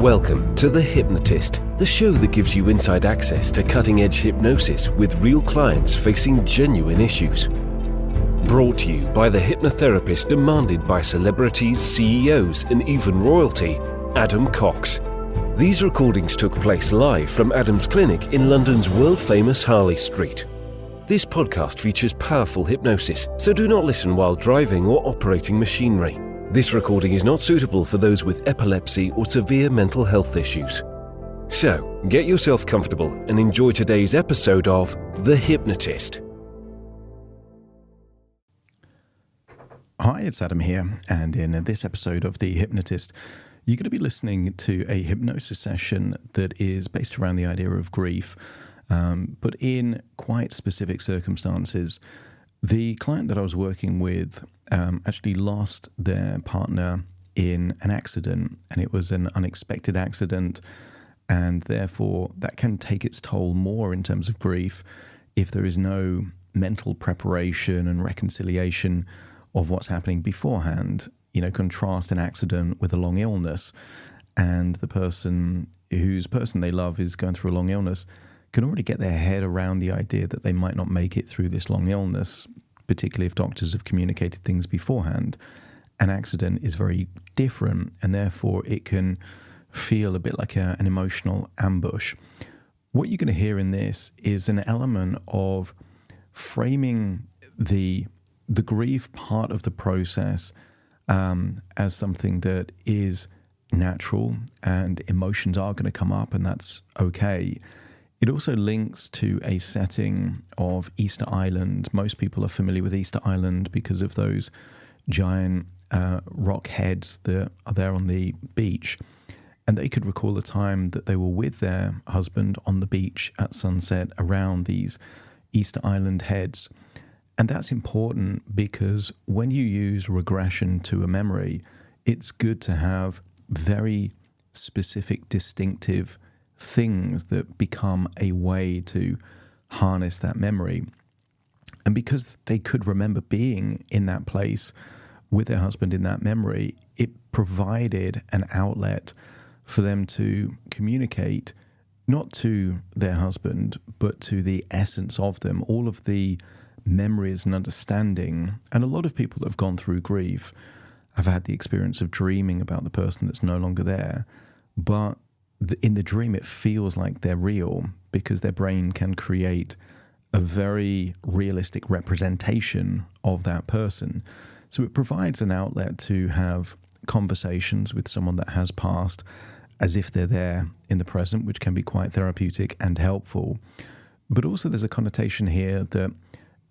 Welcome to The Hypnotist, the show that gives you inside access to cutting-edge hypnosis with real clients facing genuine issues. Brought to you by the hypnotherapist demanded by celebrities, CEOs, and even royalty, Adam Cox. These recordings took place live from Adam's clinic in London's world-famous Harley Street. This podcast features powerful hypnosis, so do not listen while driving or operating machinery. This recording is not suitable for those with epilepsy or severe mental health issues. So, get yourself comfortable and enjoy today's episode of The Hypnotist. Hi, it's Adam here, and in this episode of The Hypnotist, you're going to be listening to a hypnosis session that is based around the idea of grief, but in quite specific circumstances. The client that I was working with actually lost their partner in an accident, and it was an unexpected accident, and therefore that can take its toll more in terms of grief if there is no mental preparation and reconciliation of what's happening beforehand. You know, contrast an accident with a long illness, and the person they love is going through a long illness can already get their head around the idea that they might not make it through this long illness, particularly if doctors have communicated things beforehand. An accident is very different, and therefore it can feel a bit like an emotional ambush. What you're going to hear in this is an element of framing the grief part of the process as something that is natural, and emotions are going to come up, and that's okay. It also links to a setting of Easter Island. Most people are familiar with Easter Island because of those giant rock heads that are there on the beach. And they could recall a time that they were with their husband on the beach at sunset around these Easter Island heads. And that's important because when you use regression to a memory, it's good to have very specific, distinctive things that become a way to harness that memory. And because they could remember being in that place with their husband in that memory, it provided an outlet for them to communicate not to their husband, but to the essence of them, all of the memories and understanding. And a lot of people that have gone through grief have had the experience of dreaming about the person that's no longer there, but in the dream, it feels like they're real because their brain can create a very realistic representation of that person. So it provides an outlet to have conversations with someone that has passed as if they're there in the present, which can be quite therapeutic and helpful. But also there's a connotation here that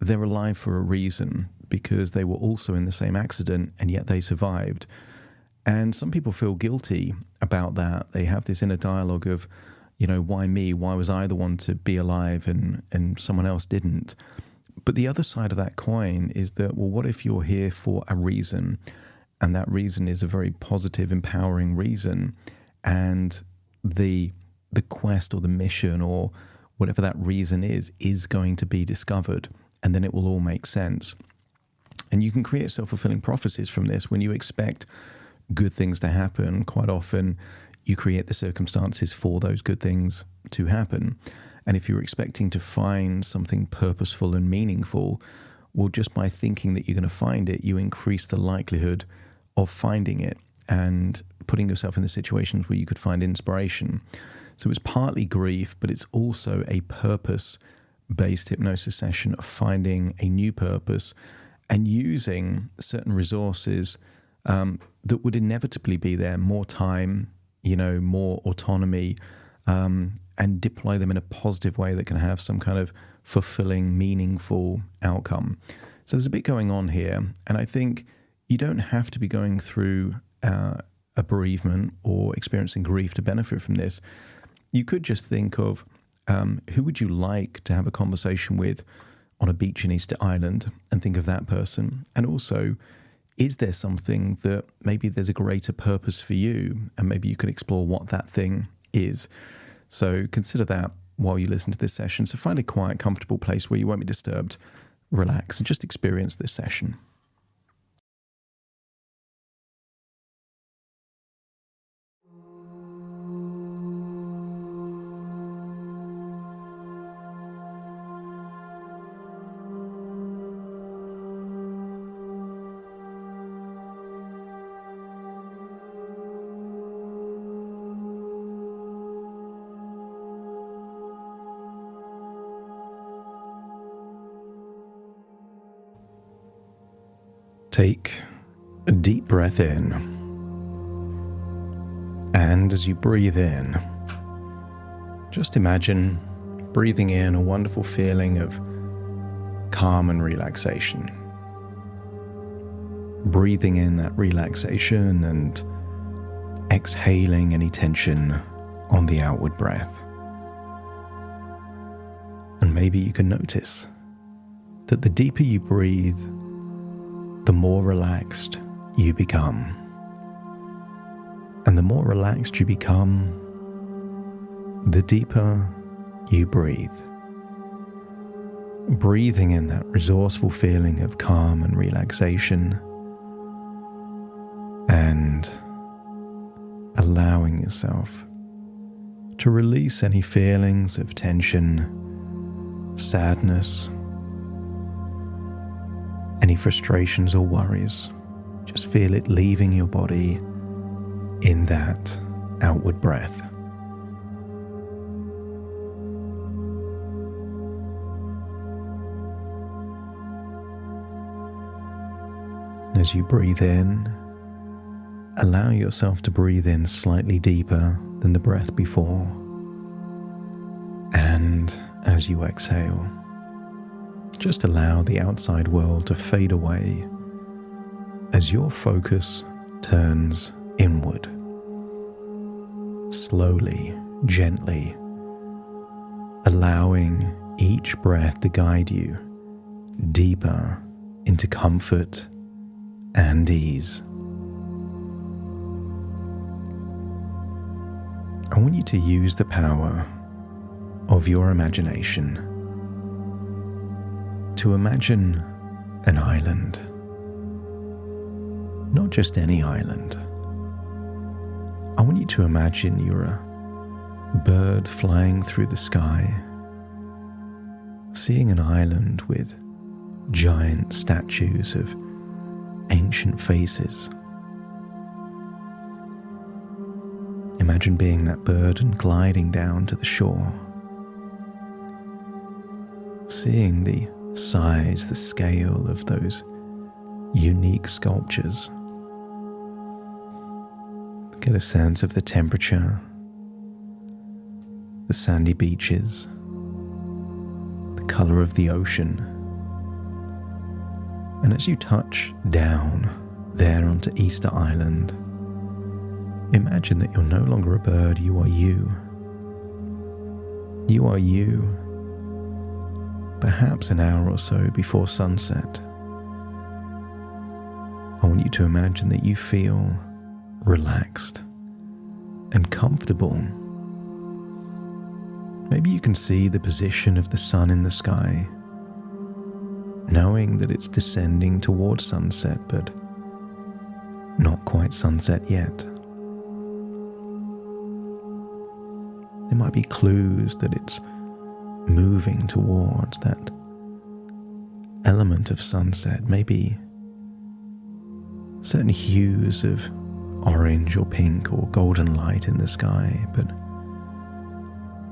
they're alive for a reason because they were also in the same accident and yet they survived. And some people feel guilty about that. They have this inner dialogue of, you know, why me? Why was I the one to be alive and someone else didn't? But the other side of that coin is that, well, what if you're here for a reason, and that reason is a very positive, empowering reason, and the quest or the mission or whatever that reason is going to be discovered, and then it will all make sense. And you can create self-fulfilling prophecies from this. When you expect good things to happen, quite often you create the circumstances for those good things to happen. And if you're expecting to find something purposeful and meaningful, well, just by thinking that you're going to find it, you increase the likelihood of finding it and putting yourself in the situations where you could find inspiration. So it's partly grief, but it's also a purpose-based hypnosis session of finding a new purpose and using certain resources that would inevitably be there, more time, you know, more autonomy, and deploy them in a positive way that can have some kind of fulfilling, meaningful outcome. So there's a bit going on here, and I think you don't have to be going through a bereavement or experiencing grief to benefit from this. You could just think of who would you like to have a conversation with on a beach in Easter Island, and think of that person, and also, is there something that maybe there's a greater purpose for you, and maybe you can explore what that thing is. So consider that while you listen to this session. So find a quiet, comfortable place where you won't be disturbed, relax, and just experience this session. Take a deep breath in. And as you breathe in, just imagine breathing in a wonderful feeling of calm and relaxation. Breathing in that relaxation and exhaling any tension on the outward breath. And maybe you can notice that the deeper you breathe, the more relaxed you become. And the more relaxed you become, the deeper you breathe. Breathing in that resourceful feeling of calm and relaxation, and allowing yourself to release any feelings of tension, sadness, any frustrations or worries. Just feel it leaving your body in that outward breath. As you breathe in, allow yourself to breathe in slightly deeper than the breath before. And as you exhale, just allow the outside world to fade away as your focus turns inward. Slowly, gently, allowing each breath to guide you deeper into comfort and ease. I want you to use the power of your imagination to imagine an island. Not just any island. I want you to imagine you're a bird flying through the sky, seeing an island with giant statues of ancient faces. Imagine being that bird and gliding down to the shore, seeing the size, the scale of those unique sculptures. Get a sense of the temperature, the sandy beaches, the color of the ocean. And as you touch down there onto Easter Island, imagine that you're no longer a bird, you are you. You are you, perhaps an hour or so before sunset. I want you to imagine that you feel relaxed and comfortable. Maybe you can see the position of the sun in the sky, knowing that it's descending towards sunset, but not quite sunset yet. There might be clues that it's moving towards that element of sunset, maybe certain hues of orange or pink or golden light in the sky, but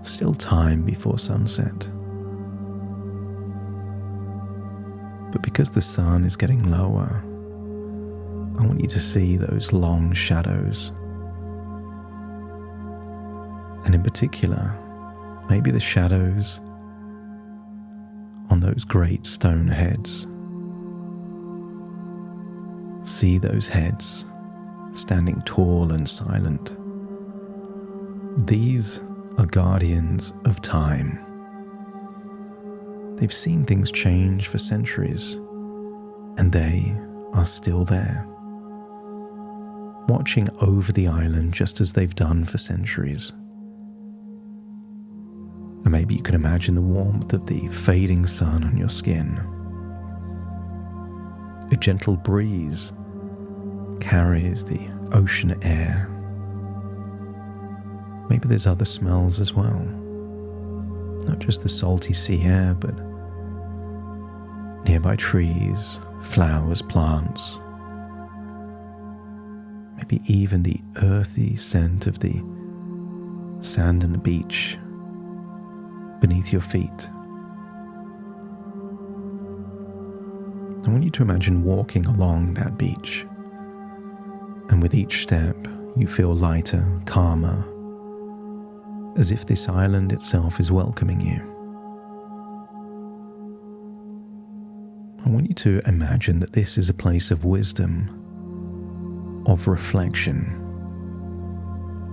still time before sunset. But because the sun is getting lower, I want you to see those long shadows. And in particular, maybe the shadows on those great stone heads. See those heads standing tall and silent. These are guardians of time. They've seen things change for centuries, and they are still there, watching over the island just as they've done for centuries. And maybe you can imagine the warmth of the fading sun on your skin. A gentle breeze carries the ocean air. Maybe there's other smells as well. Not just the salty sea air, but nearby trees, flowers, plants. Maybe even the earthy scent of the sand and the beach beneath your feet. I want you to imagine walking along that beach. And with each step, you feel lighter, calmer, as if this island itself is welcoming you. I want you to imagine that this is a place of wisdom, of reflection,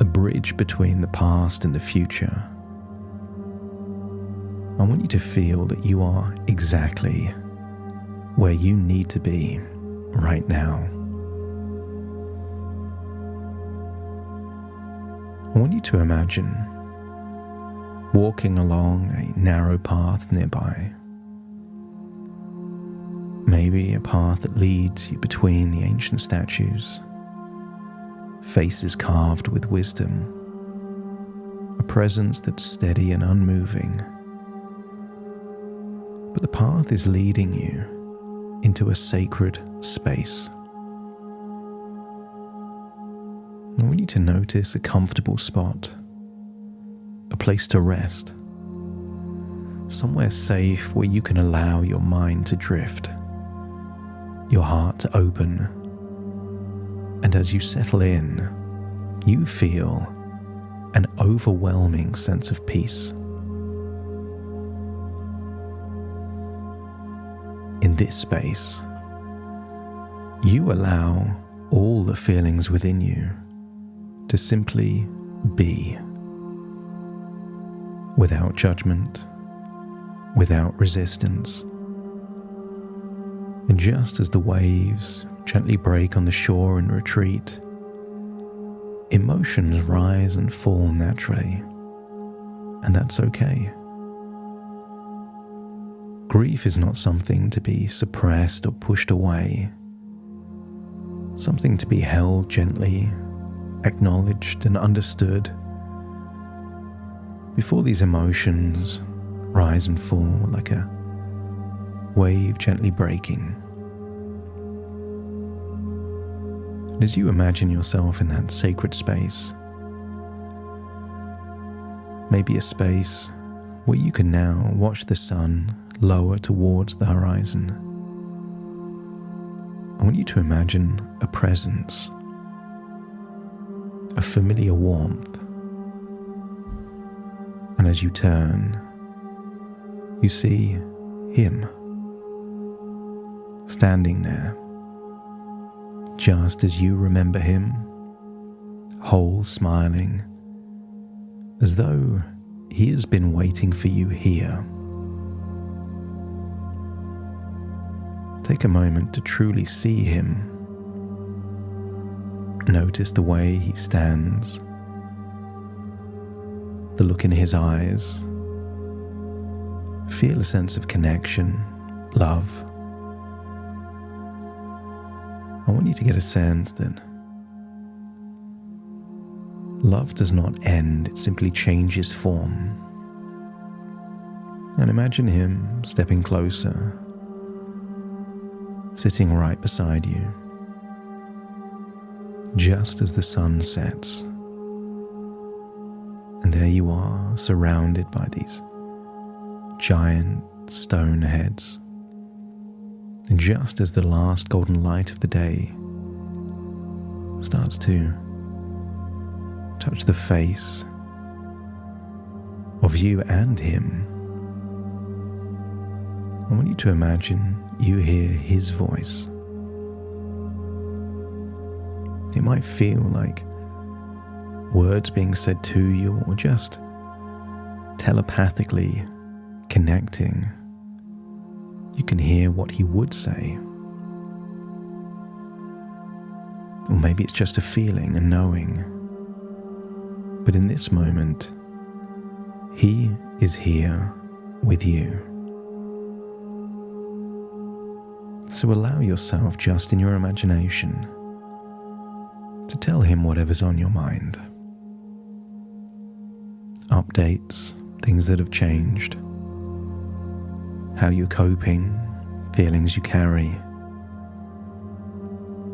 a bridge between the past and the future. I want you to feel that you are exactly where you need to be right now. I want you to imagine walking along a narrow path nearby. Maybe a path that leads you between the ancient statues, faces carved with wisdom, a presence that's steady and unmoving. But the path is leading you into a sacred space. I want you to notice a comfortable spot, a place to rest, somewhere safe where you can allow your mind to drift, your heart to open, and as you settle in, you feel an overwhelming sense of peace. In this space, you allow all the feelings within you to simply be, without judgment, without resistance. And just as the waves gently break on the shore and retreat, emotions rise and fall naturally, and that's okay. Grief is not something to be suppressed or pushed away, something to be held gently, acknowledged and understood. Before these emotions rise and fall like a wave gently breaking. And as you imagine yourself in that sacred space, maybe a space where you can now watch the sun lower towards the horizon, I want you to imagine a presence, a familiar warmth. And as you turn, you see him standing there, just as you remember him, whole, smiling, as though he has been waiting for you here. Take a moment to truly see him. Notice the way he stands, the look in his eyes. Feel a sense of connection, love. I want you to get a sense that love does not end, it simply changes form. And imagine him stepping closer, sitting right beside you, just as the sun sets. And there you are, surrounded by these giant stone heads. And just as the last golden light of the day starts to touch the face of you and him, I want you to imagine you hear his voice. It might feel like words being said to you, or just telepathically connecting. You can hear what he would say. Or maybe it's just a feeling, a knowing. But in this moment, he is here with you. So allow yourself, just in your imagination, to tell him whatever's on your mind. Updates, things that have changed, how you're coping, feelings you carry,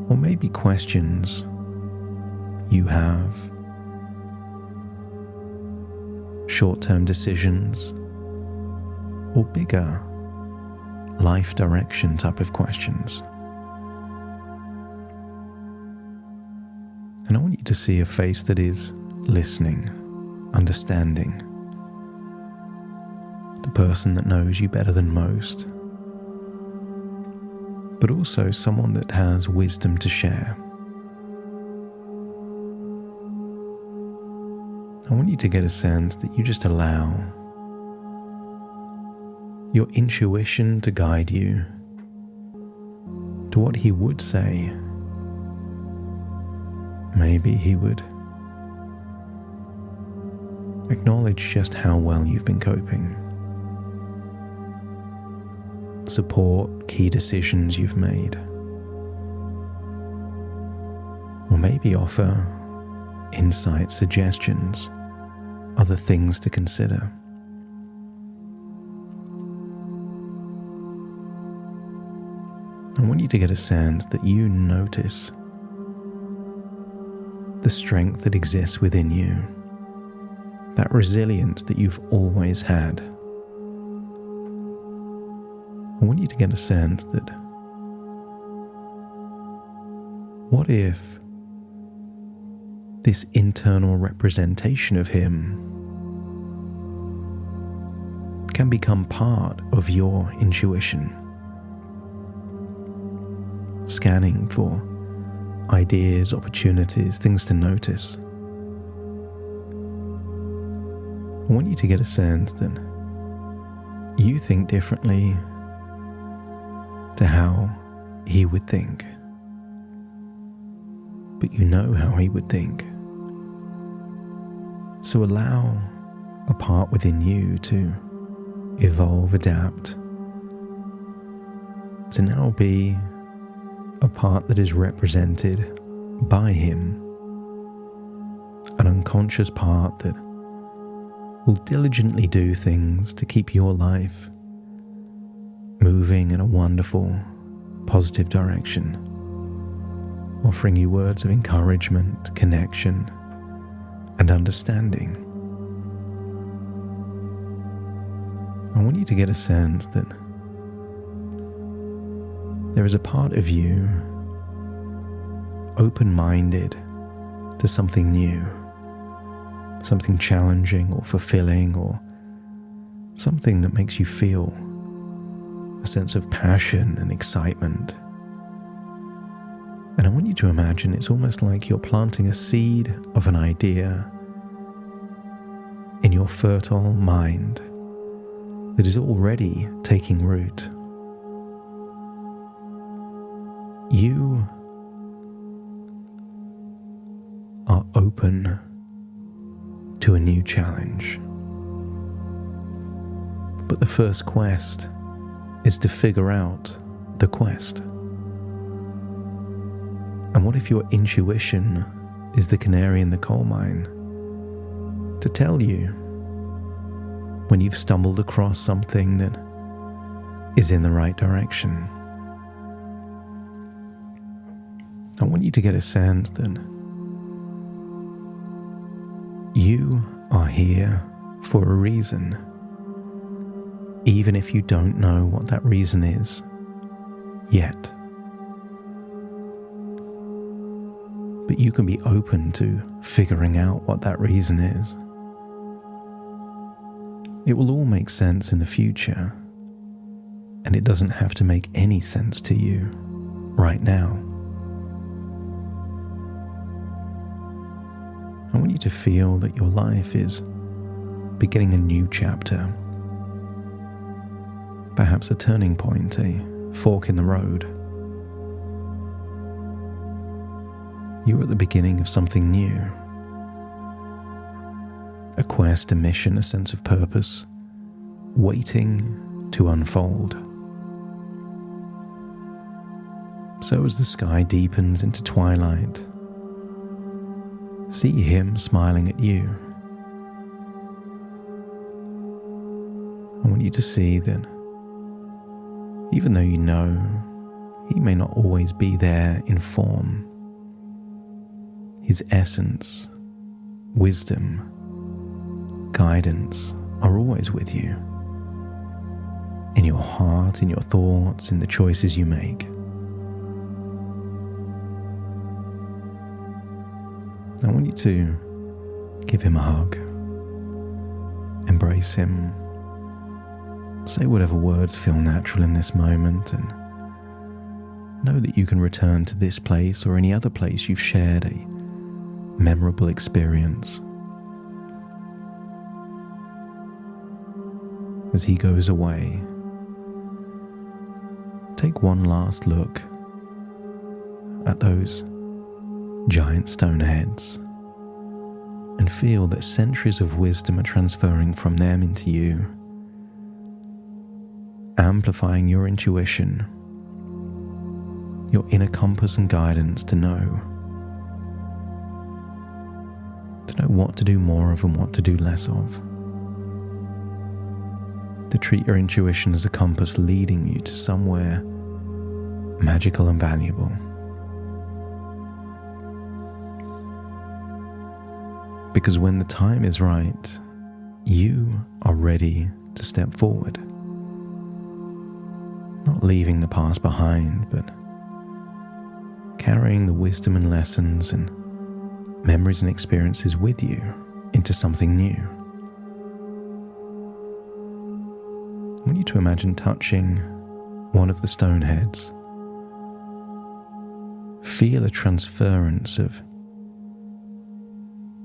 or maybe questions you have, short-term decisions, or bigger, life direction type of questions. And I want you to see a face that is listening, understanding, the person that knows you better than most, but also someone that has wisdom to share. I want you to get a sense that you just allow your intuition to guide you to what he would say. Maybe he would acknowledge just how well you've been coping, support key decisions you've made, or maybe offer insight, suggestions, other things to consider. I want you to get a sense that you notice the strength that exists within you, that resilience that you've always had. I want you to get a sense that what if this internal representation of him can become part of your intuition, scanning for ideas, opportunities, things to notice. I want you to get a sense that you think differently to how he would think, but you know how he would think. So allow a part within you to evolve, adapt, to now be a part that is represented by him, an unconscious part that will diligently do things to keep your life moving in a wonderful, positive direction, offering you words of encouragement, connection, and understanding. I want you to get a sense that there is a part of you open-minded to something new, something challenging or fulfilling, or something that makes you feel a sense of passion and excitement. And I want you to imagine it's almost like you're planting a seed of an idea in your fertile mind that is already taking root. You are open to a new challenge. But the first quest is to figure out the quest. And what if your intuition is the canary in the coal mine to tell you when you've stumbled across something that is in the right direction? I want you to get a sense that you are here for a reason, even if you don't know what that reason is yet. But you can be open to figuring out what that reason is. It will all make sense in the future, and it doesn't have to make any sense to you right now. I want you to feel that your life is beginning a new chapter, perhaps a turning point, a fork in the road. You're at the beginning of something new, a quest, a mission, a sense of purpose, waiting to unfold. So as the sky deepens into twilight, see him smiling at you. I want you to see that even though you know he may not always be there in form, his essence, wisdom, guidance are always with you. in your heart, in your thoughts, in the choices you make. I want you to give him a hug, embrace him, say whatever words feel natural in this moment, and know that you can return to this place or any other place you've shared a memorable experience. As he goes away, take one last look at those giant stone heads and feel that centuries of wisdom are transferring from them into you, amplifying your intuition, your inner compass and guidance to know what to do more of and what to do less of. To treat your intuition as a compass leading you to somewhere magical and valuable. Because when the time is right, you are ready to step forward. Not leaving the past behind, but carrying the wisdom and lessons and memories and experiences with you into something new. I want you to imagine touching one of the stone heads. Feel a transference of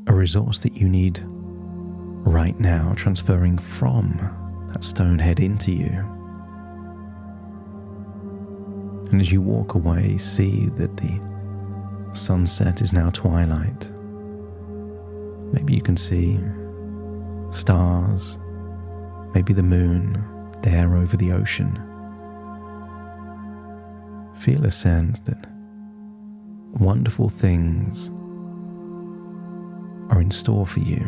a resource that you need right now, transferring from that stone head into you. And as you walk away, see that the sunset is now twilight. Maybe you can see stars, maybe the moon there over the ocean. Feel a sense that wonderful things are in store for you.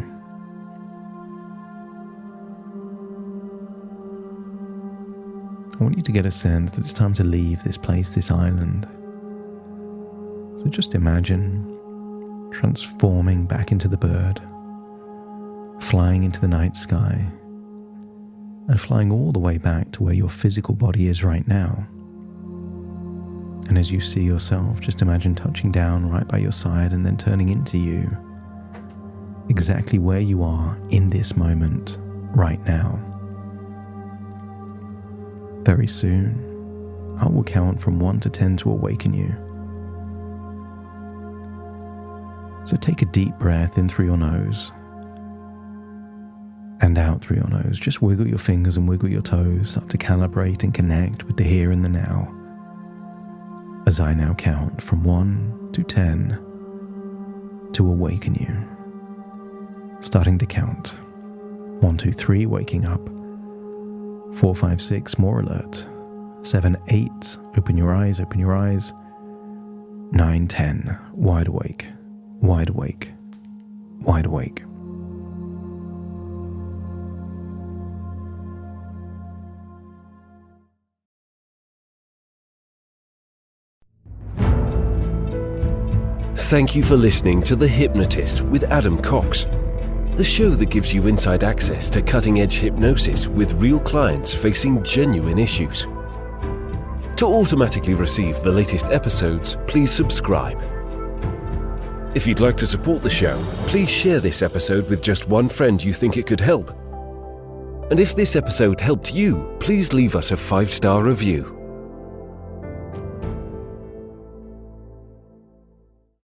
I want you to get a sense that it's time to leave this place, this island. So just imagine transforming back into the bird, flying into the night sky, and flying all the way back to where your physical body is right now. And as you see yourself, just imagine touching down right by your side and then turning into you, exactly where you are in this moment right now. Very soon, I will count from 1 to 10 to awaken you. So take a deep breath in through your nose and out through your nose. Just wiggle your fingers and wiggle your toes, start to calibrate and connect with the here and the now. As I now count from 1 to 10 to awaken you. Starting to count. 1, 2, 3, waking up. 4, 5, 6, more alert. 7, 8, open your eyes, open your eyes. 9, 10, wide awake, wide awake, wide awake. Thank you for listening to The Hypnotist with Adam Cox, the show that gives you inside access to cutting-edge hypnosis with real clients facing genuine issues. To automatically receive the latest episodes, please subscribe. If you'd like to support the show, please share this episode with just one friend you think it could help. And if this episode helped you, please leave us a 5-star review.